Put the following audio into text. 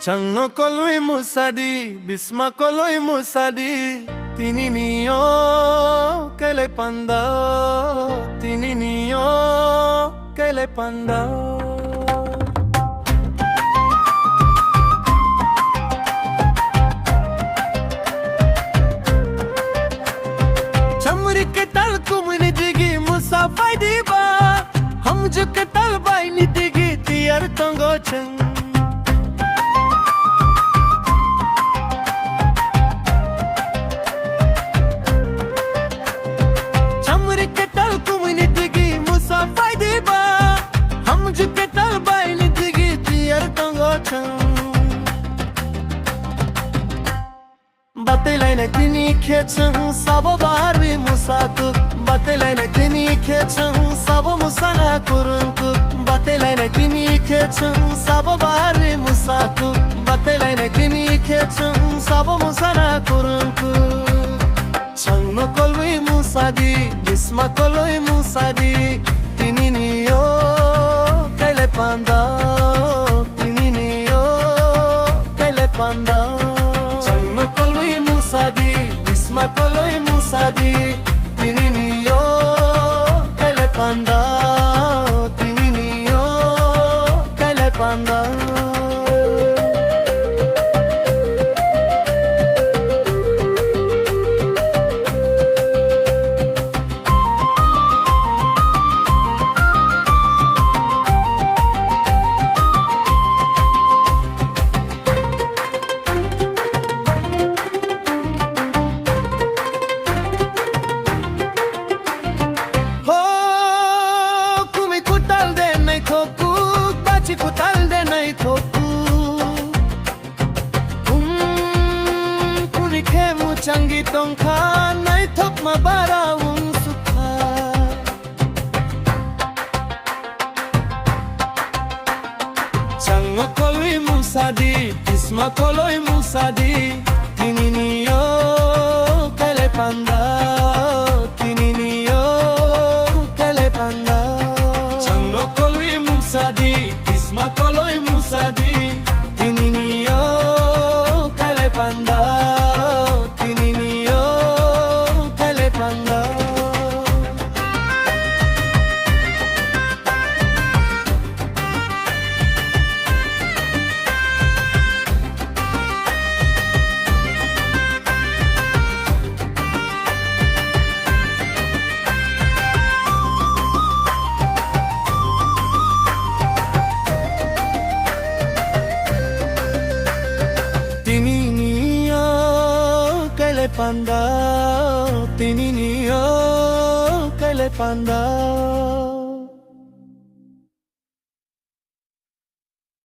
Channo kolui musadi, bisma kolui musadi, tininio kele panda, tininio kele panda. Chamri ke tal kumni digi musafai diba, hum juk tal bai ni digi tiyar tongo chang. Batelay na kini keçan sabo barbi musaku Batelay na kini keçan sabo musana kurunku Batelay na kini keçan sabo barbi musaku Batelay na kini keçan sabo musana kurunku Channo kolwi musadi bisma kolwi musadi Tininio kele panda Tininio kele panda Bisma koloi musadi, tininio kele panda, tininio kele panda. Kutal de nai thoku kuni ke mu changi tongkha nai thok ma bara sukha chango kolwi musadi isma koloi musadi tininio kele panda tininio kele panda chango kolwi musadi Bisma koloi musadi, tininio kele panda, tininio kele panda. Panda, tininio kele panda.